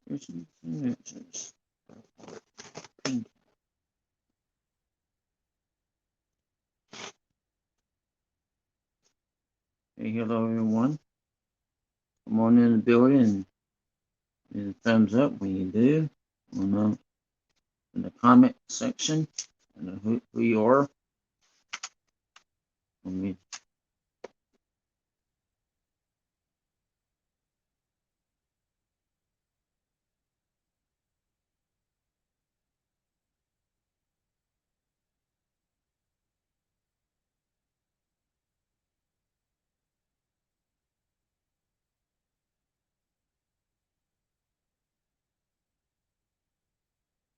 Questions and answers. Hey, hello everyone. Come on in the building. Hit a thumbs up when you do. In the comment section, and who you are. Let me.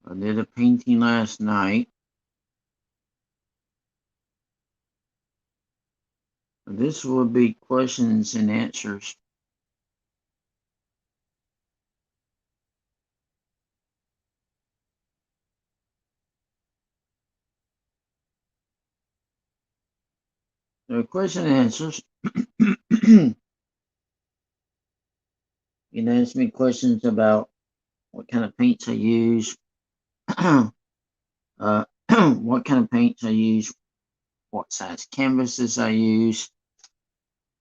I did a painting last night. This will be questions and answers. So question and answers. You can ask me questions about what kind of paints I use, what kind of paints I use, what size canvases I use.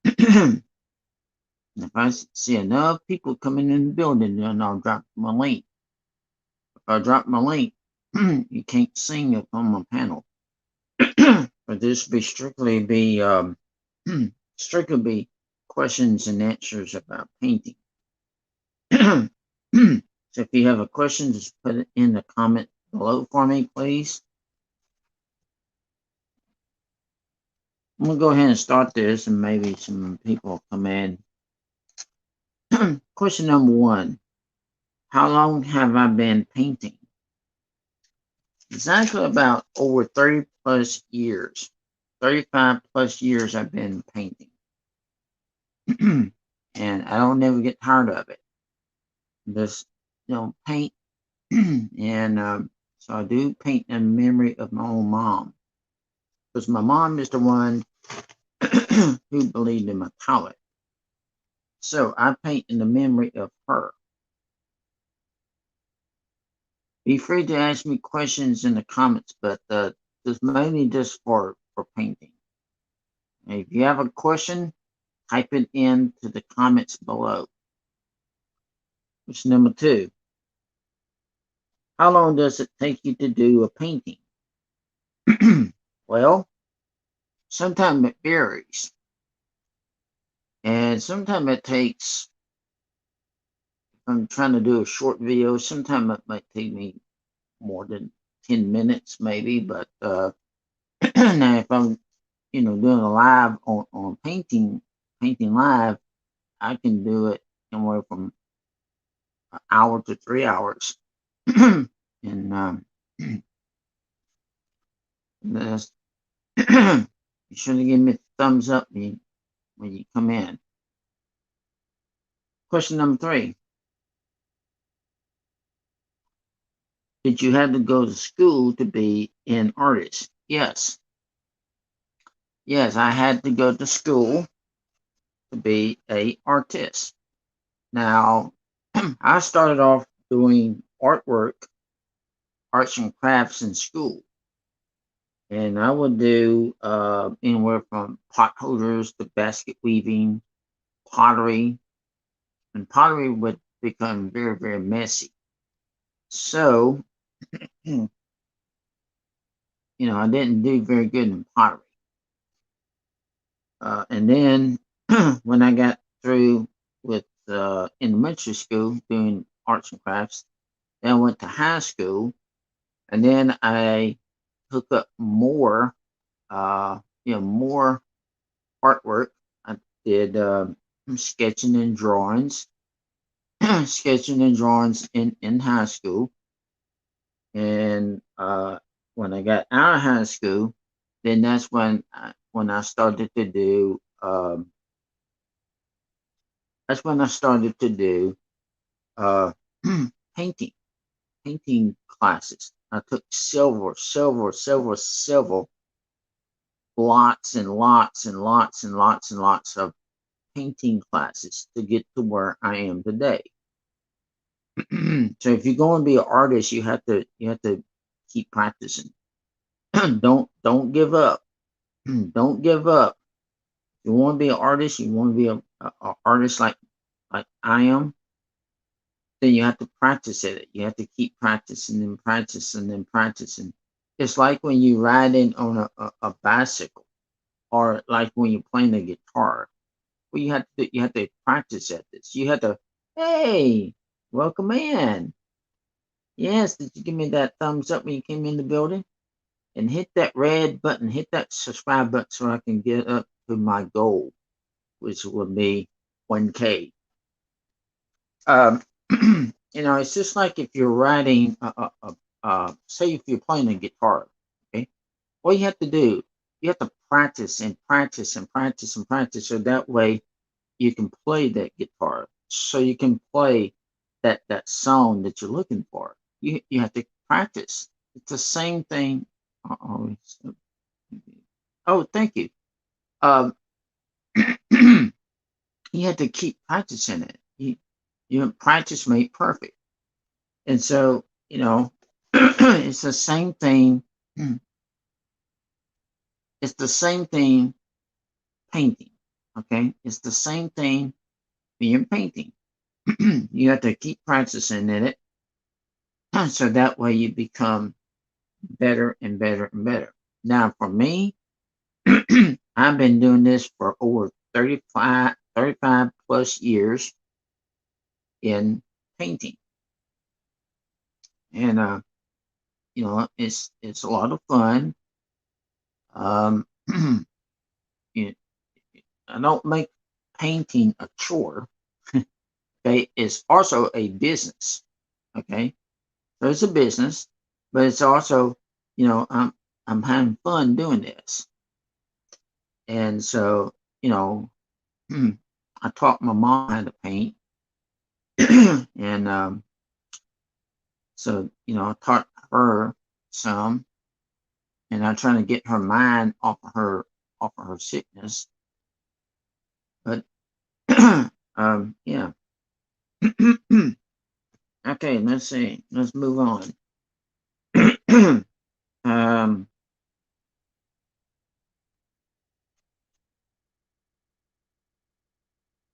And if I see enough people coming in the building, then I'll drop my link. If I drop my link, you can't sing up on my panel. But this will be strictly be questions and answers about painting. So if you have a question, just put it in the comment below for me, please. I'm gonna go ahead and start this, and maybe some people will come in. Question number 1: how long have I been painting? Exactly about over 30 plus years. 35 plus years I've been painting. And I don't never get tired of it. Just, paint. And so I do paint in memory of my own mom. Because my mom is the one who believed in my palette. So I paint in the memory of her. Be free to ask me questions in the comments, but this mainly just for painting. If you have a question, type it into the comments below. Question number 2: how long does it take you to do a painting? Well, sometimes it varies. And sometimes it takes, if I'm trying to do a short video, sometimes it might take me more than 10 minutes maybe. But now if I'm, doing a live on painting live, I can do it anywhere from an hour to 3 hours. And that's you should give me a thumbs up when you come in. Question number 3: did you have to go to school to be an artist? Yes. Yes, I had to go to school to be an artist. Now, I started off doing artwork, arts and crafts in school. And I would do anywhere from pot holders to basket weaving, pottery. And pottery would become very, very messy. So, I didn't do very good in pottery. And then when I got through with elementary school doing arts and crafts, then I went to high school, and then I took up more, more artwork. I did sketching and drawings, sketching and drawings in high school. And when I got out of high school, then that's when I started to do. That's when I started to do painting classes. I took several, lots and lots and lots and lots and lots of painting classes to get to where I am today. So if you're going to be an artist, you have to keep practicing. Don't give up. Don't give up. If you want to be an artist, you want to be a artist like I am, then you have to practice at it. You have to keep practicing and practicing and practicing. It's like when you riding on a bicycle, or like when you're playing a guitar. Well, you have to practice at this. You have to, hey, welcome in. Yes, did you give me that thumbs up when you came in the building? And hit that red button, hit that subscribe button so I can get up to my goal, which would be 1K. Um, it's just like if you're writing, say if you're playing a guitar, okay? All you have to do, you have to practice and practice and practice and practice, so that way you can play that guitar, so you can play that song that you're looking for. You have to practice. It's the same thing. Oh, oh, thank you. Um, you have to keep practicing it. Practice made perfect. And so, it's the same thing. It's the same thing painting. Okay. It's the same thing being painting. You have to keep practicing in it. So that way you become better and better and better. Now, for me, I've been doing this for over 35 plus years in painting. And, it's a lot of fun. I don't make painting a chore. Okay. It's also a business. Okay. So it's a business, but it's also, I'm having fun doing this. And so, I taught my mom how to paint. And so, I taught her some, and I'm trying to get her mind off of her sickness. But yeah. Okay, let's see. Let's move on.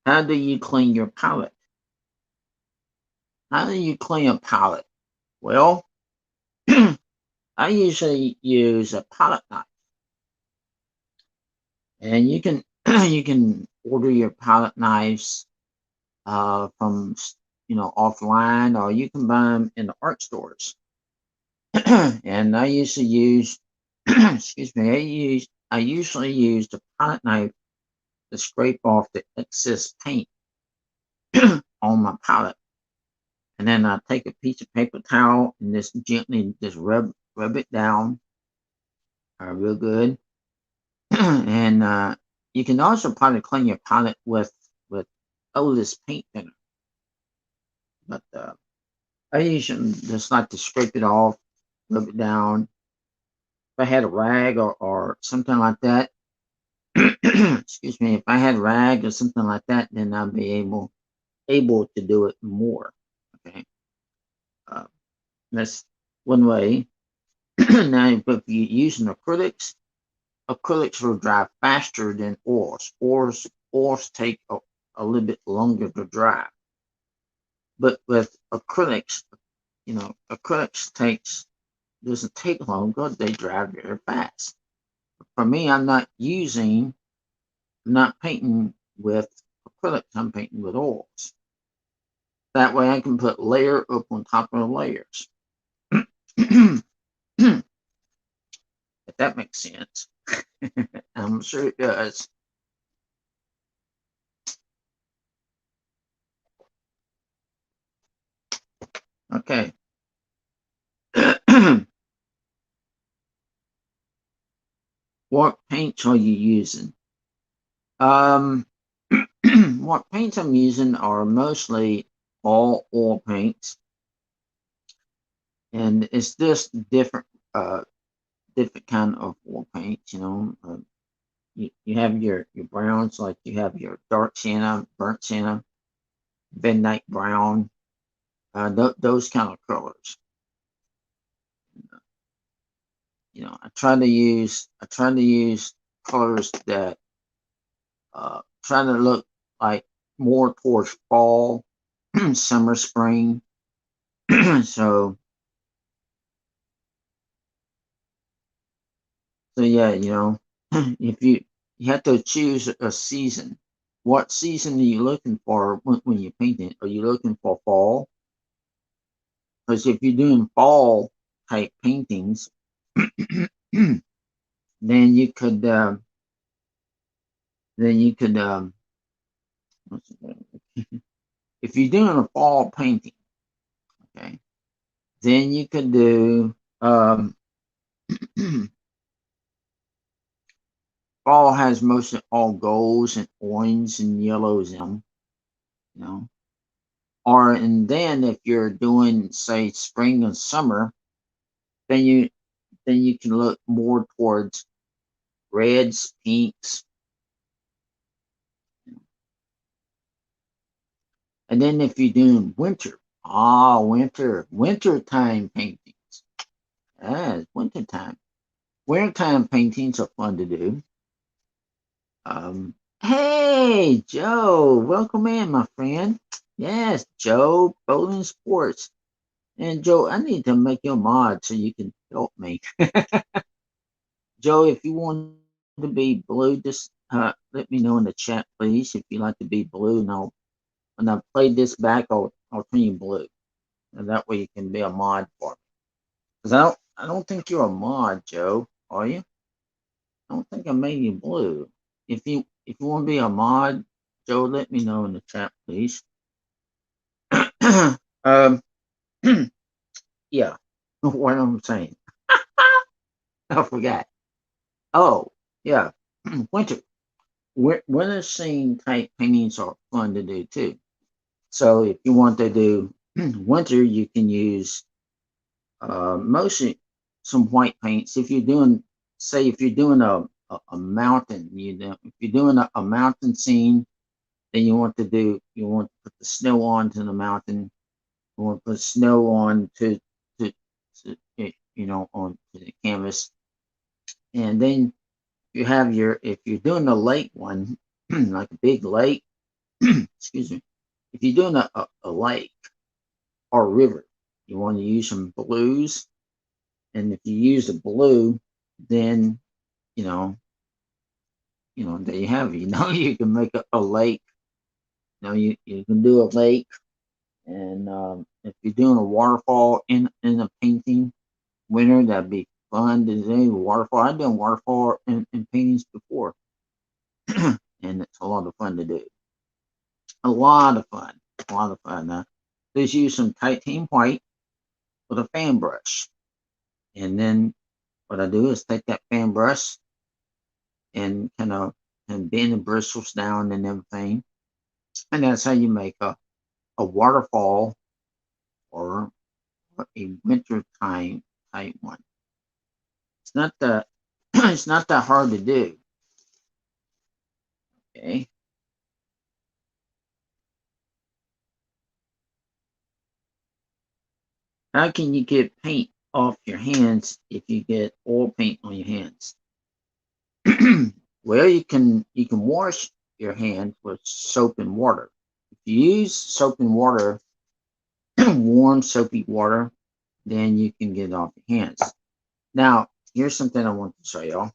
How do you clean your palette? How do you clean a palette? Well, I usually use a palette knife, and you can you can order your palette knives from offline, or you can buy them in the art stores. And I usually use excuse me, I usually use the palette knife to scrape off the excess paint on my palette. And then I take a piece of paper towel and just gently just rub it down real good. And you can also probably clean your palette with odorless paint thinner. But I usually just like to scrape it off, rub it down. If I had a rag or something like that, excuse me, if I had a rag or something like that, then I'd be able to do it more. Okay, uh, that's one way. Now, if you're using acrylics will dry faster than oils. Oils take a little bit longer to dry. But with acrylics, acrylics doesn't take long because they dry very fast. For me, I'm not painting with acrylics. I'm painting with oils. That way, I can put layer up on top of layers. If that makes sense. I'm sure it does. Okay. What paints are you using? What paints I'm using are mostly all oil paints, and it's just different kind of oil paints. you have your browns, like you have your dark sienna, burnt sienna, midnight brown, those kind of colors. I try to use colors that try to look like more towards fall, summer, spring. so so yeah, if you have to choose a season. What season are you looking for when you're painting? Are you looking for fall? Because if you're doing fall type paintings, then you could then you could if you're doing a fall painting, okay, then you could do fall has most of all golds and orange and yellows in them, you know. Or and then if you're doing say spring and summer, then you can look more towards reds, pinks, and then if you're doing winter, wintertime paintings. Ah, it's wintertime. Wintertime paintings are fun to do. Hey, Joe, welcome in, my friend. Yes, Joe, Bowling Sports. And Joe, I need to make you a mod so you can help me. Joe, if you want to be blue, just let me know in the chat, please. If you like to be blue, and when I play this back, I'll turn you blue, and that way you can be a mod for me. Because I don't think you're a mod, Joe. Are you? I don't think I made you blue. If you want to be a mod, Joe, let me know in the chat, please. um, yeah, what I'm saying. I forgot. Oh, yeah, winter. Winter scene type paintings are fun to do too. So if you want to do winter, you can use mostly some white paints. If you're doing, say, if you're doing a mountain, if you're doing a mountain scene, then you want to put the snow onto the mountain. You want to put snow on onto the canvas, and then if you're doing a lake one, like a big lake, excuse me, if you're doing a lake or a river, you want to use some blues, and if you use a blue, then you know, there you have it. You can make a lake. You can do a lake, and if you're doing a waterfall in a painting, winter, that'd be fun to do. Waterfall. I've done waterfall in paintings before, and it's a lot of fun to do. A lot of fun. A lot of fun. Just use some titanium white with a fan brush, and then what I do is take that fan brush and kind of and bend the bristles down and everything, and that's how you make a waterfall or a winter time type one. It's not that it's not that hard to do. Okay. How can you get paint off your hands if you get oil paint on your hands? Well, you can wash your hands with soap and water. If you use soap and water, warm soapy water, then you can get it off your hands. Now, here's something I want to show y'all.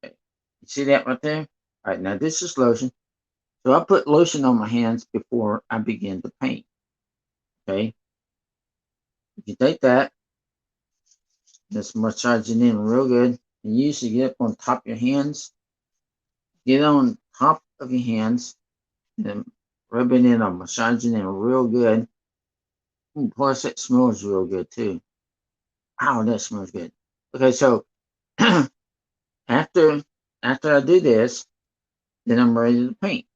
Okay. You see that right there? All right, now this is lotion. So I put lotion on my hands before I begin to paint. Okay. If you take that, just massage it in real good. And you usually get up on top of your hands. Get on top of your hands and rub it in or massage it in real good. Plus, it smells real good too. Wow, that smells good. Okay, so after I do this, then I'm ready to paint.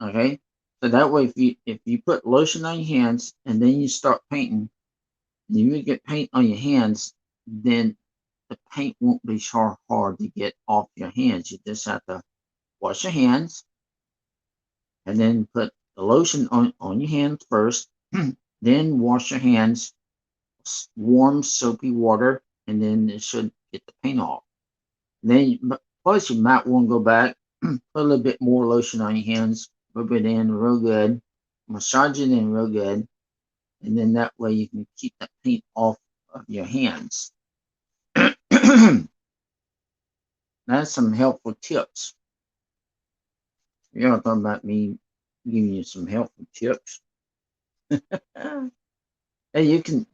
Okay, so that way, if you put lotion on your hands and then you start painting, and you get paint on your hands, then the paint won't be so hard to get off your hands. You just have to wash your hands and then put the lotion on your hands first. Then wash your hands, warm soapy water, and then it should get the paint off. Then, plus you might want to go back, put a little bit more lotion on your hands, rub it in real good, massage it in real good, and then that way you can keep the paint off of your hands. That's some helpful tips. You're not talking about me giving you some helpful tips. Hey, you can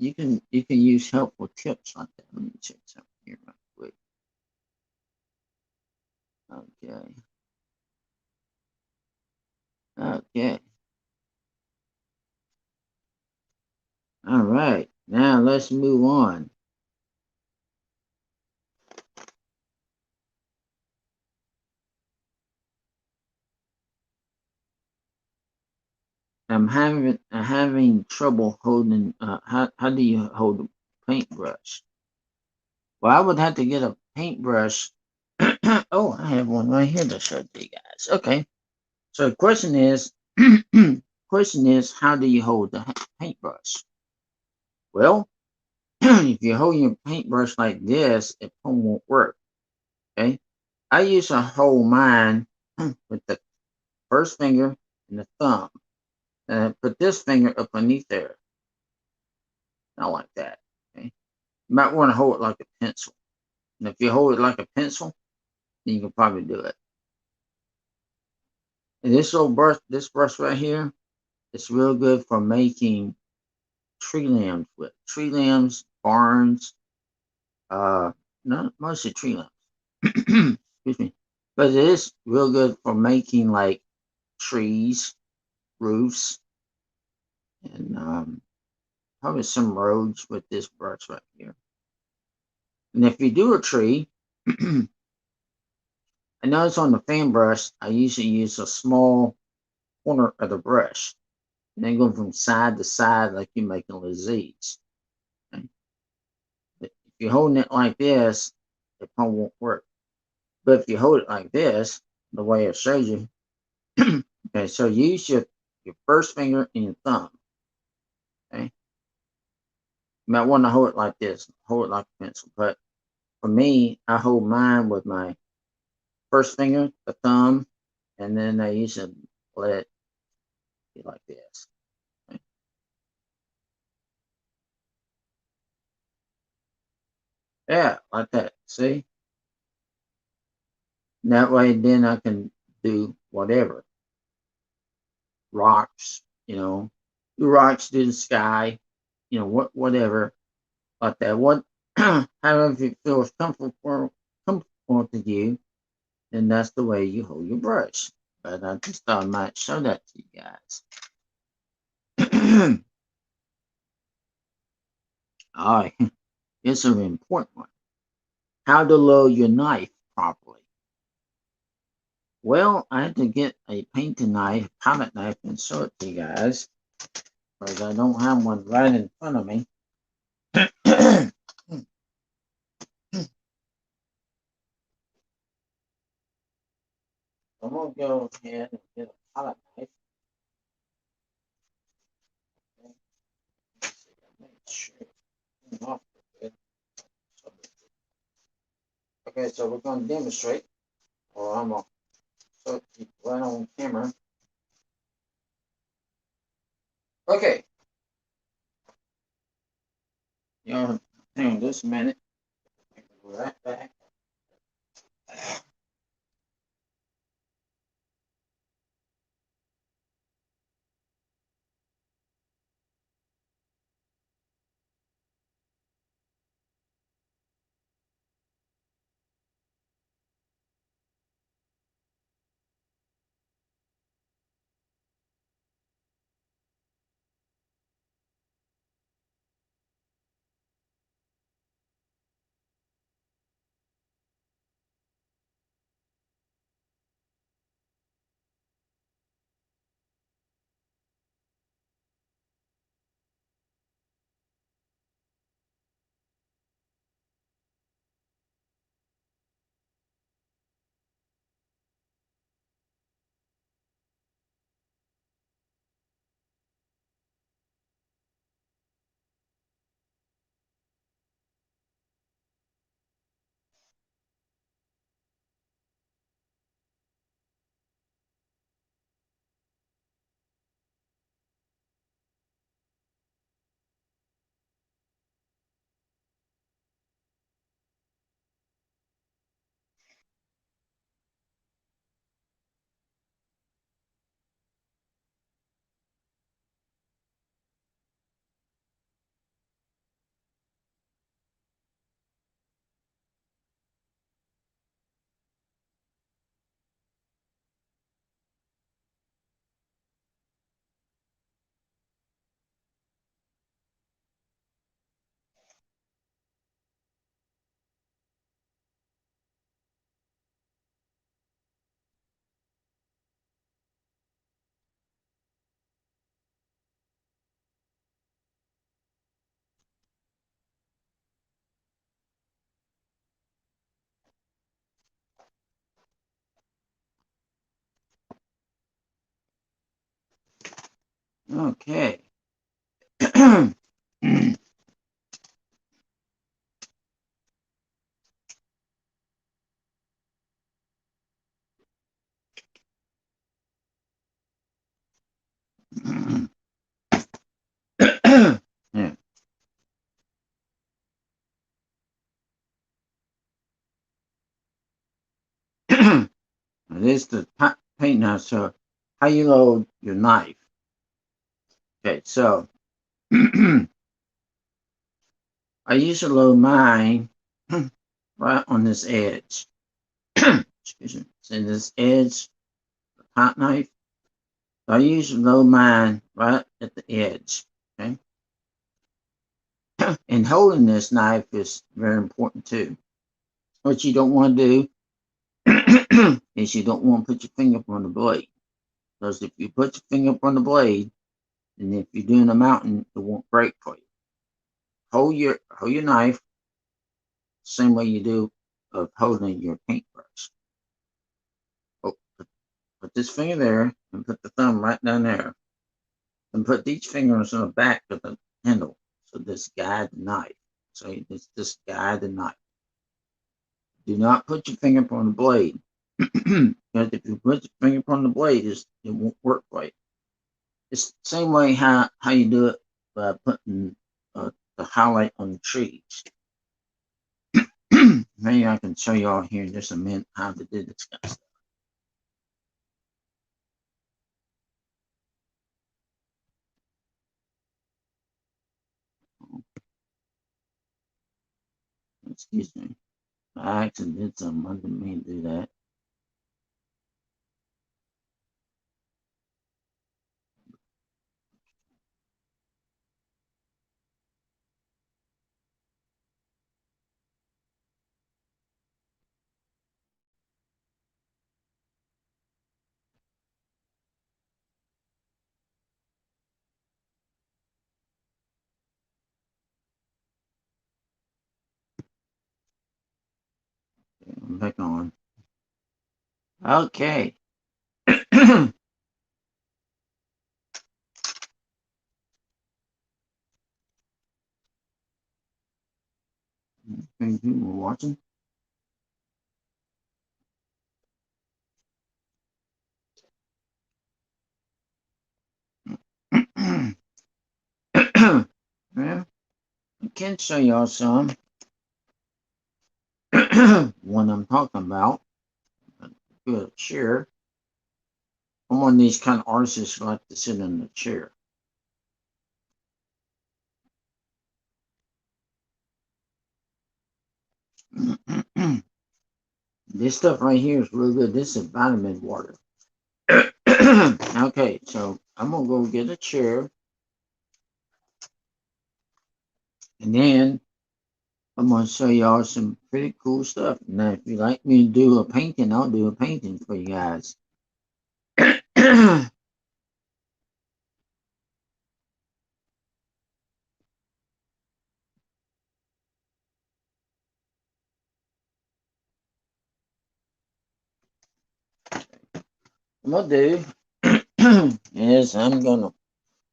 use helpful tips like that. Let me check something here real quick. Okay. Okay. All right. Now let's move on. I'm having trouble holding. How do you hold a paintbrush? Well, I would have to get a paintbrush. Oh, I have one right here to show you guys. Okay. So the question is, how do you hold the paintbrush? Well, if you hold your paintbrush like this, it won't work. Okay. I used to hold mine with the first finger and the thumb, and put this finger up underneath there. Not like that. Okay. You might want to hold it like a pencil. And if you hold it like a pencil, then you can probably do it. And this brush right here, it's real good for making tree limbs with. Tree limbs, barns, not mostly tree limbs. Excuse me. But it is real good for making like trees, roofs, and probably some roads with this brush right here. And if you do a tree, I notice on the fan brush, I usually use a small corner of the brush and then go from side to side like you're making a disease. Okay? But if you're holding it like this, it probably won't work. But if you hold it like this, the way it shows you, okay, so use your first finger and your thumb. Okay, you might want to hold it like this, hold it like a pencil. But for me, I hold mine with my first finger, the thumb, and then I usually let it be like this. Okay? Yeah, like that. See? And that way, then I can do whatever. Rocks, do rocks, do the sky, whatever like that. However it feels comfortable to you, then that's the way you hold your brush. But I just thought I might show that to you guys. All right, it's an important one. How to load your knife properly. Well, I had to get a painting knife, palette knife, and show it to you guys because I don't have one right in front of me. I'm gonna go ahead and get a palette knife. Okay, so we're going to demonstrate, or I'm going to keep right on camera. Okay, hang on just a minute. I'll be right back. Okay. Yeah. This is the paint now. So, how you load your knife? Okay, so I used to load mine right on this edge. Excuse me. See this edge, the pot knife. So I usually load mine right at the edge. Okay, and holding this knife is very important too. What you don't want to do is you don't want to put your finger up on the blade. Because if you put your finger up on the blade, and if you're doing a mountain, it won't break for you. Hold your knife same way you do of holding your paintbrush. Oh, put this finger there and put the thumb right down there. And put each fingers on the back of the handle. So this guide the knife. So this guide the knife. Do not put your finger on the blade. Because if you put your finger on the blade, it won't work right. It's the same way how you do it by putting the highlight on the trees. Maybe I can show you all here in just a minute how to do this kind of stuff. Excuse me. I actually did something. I didn't mean to do that. Okay, I'm back on. Okay. Thank you for watching. Yeah, I can show y'all some. One I'm talking about. Good chair. I'm one of these kind of artists who like to sit in the chair. This stuff right here is really good. This is vitamin water. Okay, so I'm gonna go get a chair, and then I'm gonna show y'all some pretty cool stuff. Now, if you like me to do a painting, I'll do a painting for you guys. What I'm gonna do is I'm gonna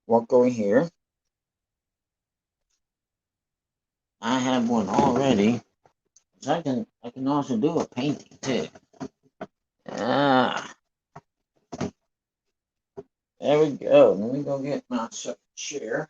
walk over here. I have one already. So I can also do a painting too. Ah, there we go. Let me go get my chair.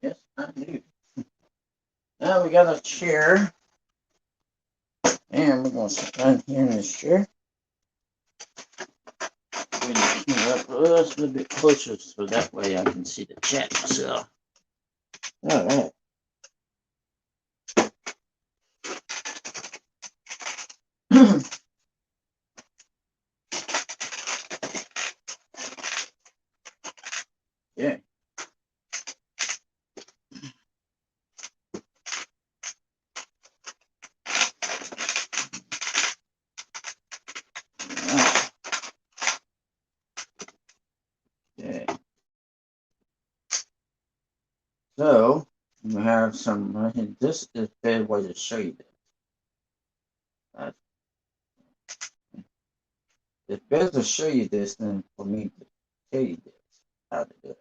Yes, I do. Now we got a chair, and we're gonna sit down here in this chair. We're gonna move up just a little bit closer so that way I can see the chat myself. All right. You have some. This is a better way to show you this. It's better to show you this than for me to tell you this how to do it.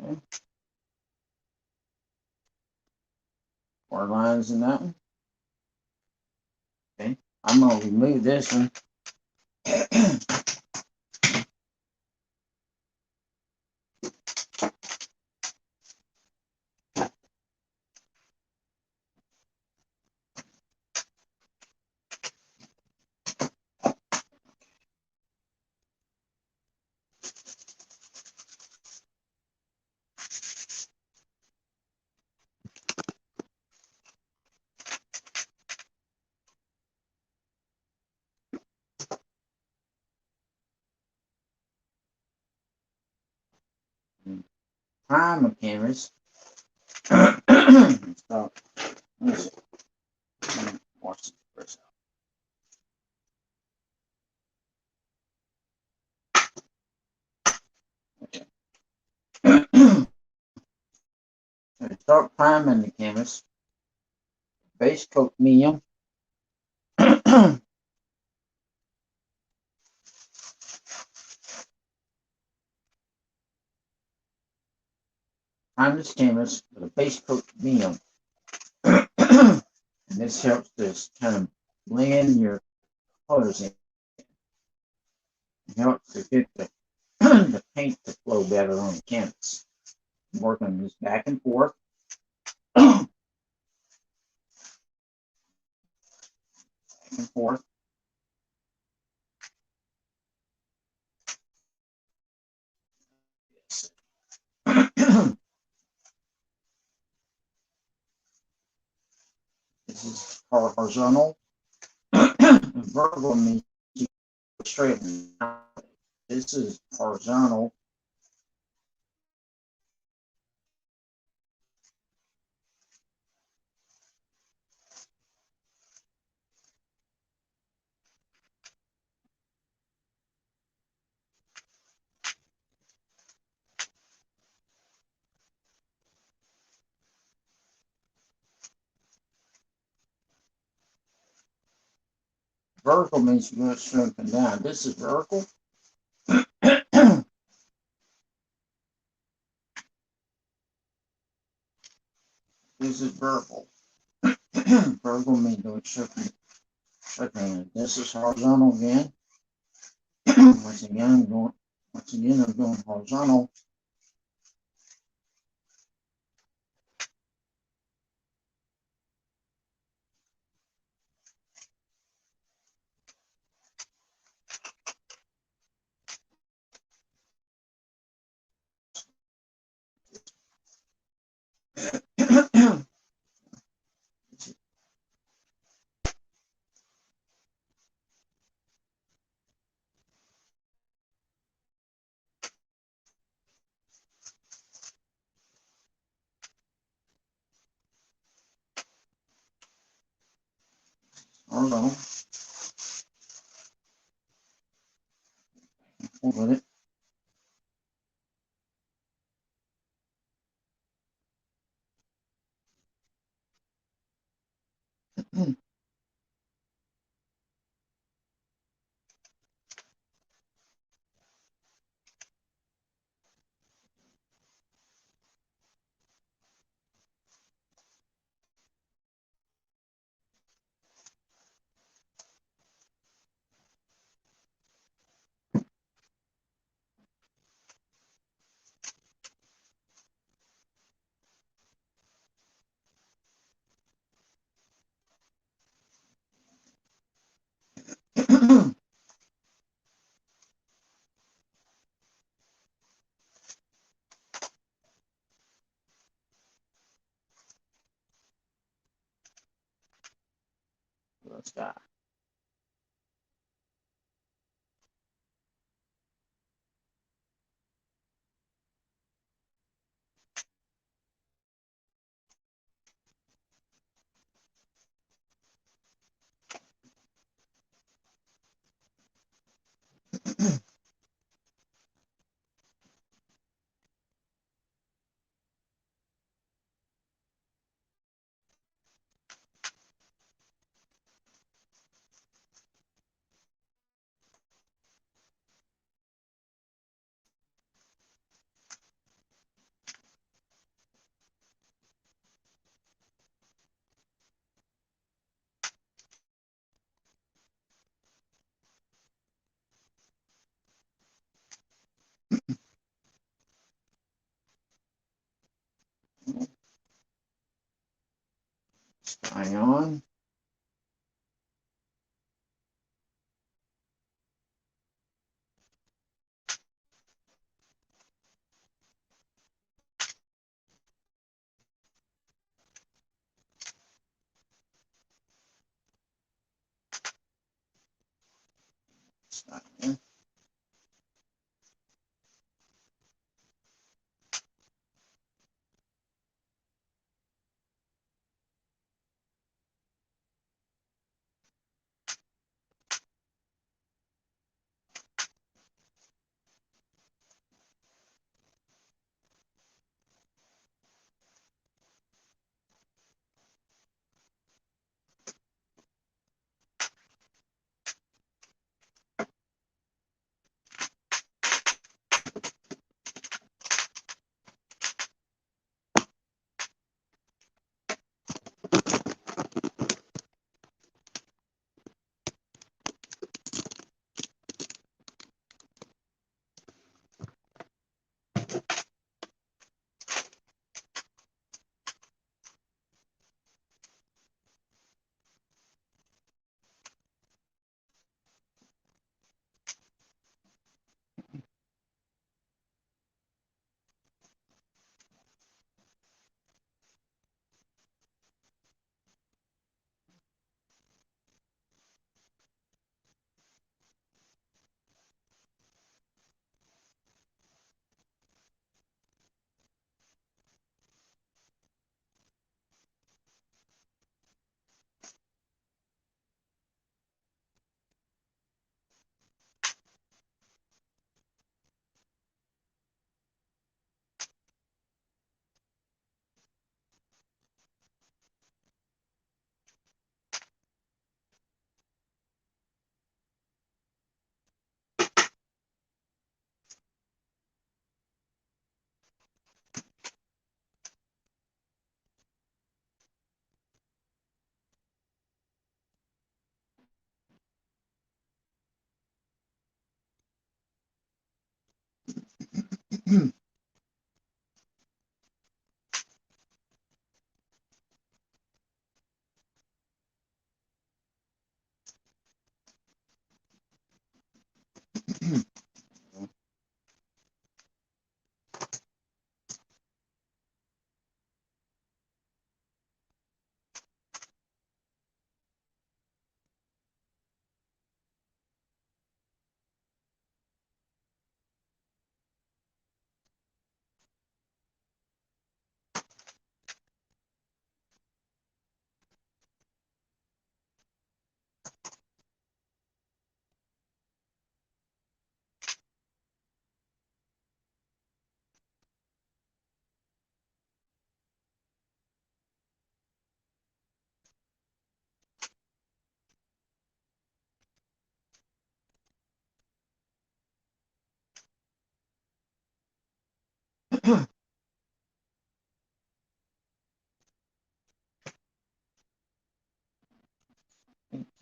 Okay. 4 lines in that one. Okay. I'm gonna remove this one. Prime the canvas. Stop. Let's see. Let me wash this first out. Okay. Start priming the canvas. Base coat medium. Prime this canvas with a base coat medium. And this helps to kind of blend your colors in. It helps to get the, the paint to flow better on the canvas. I'm working this back and forth. Back and forth. This is horizontal. Vertical means you go straight. This is horizontal. Vertical means you go straight up and down. This is vertical. This is vertical. Vertical means going straight and this is horizontal again. Once again, I'm going horizontal. Horizontal. With it. the sky. Sky on. Sky in.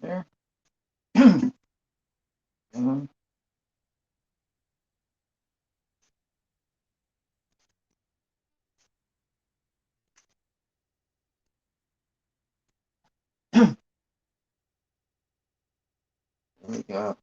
There. There we go.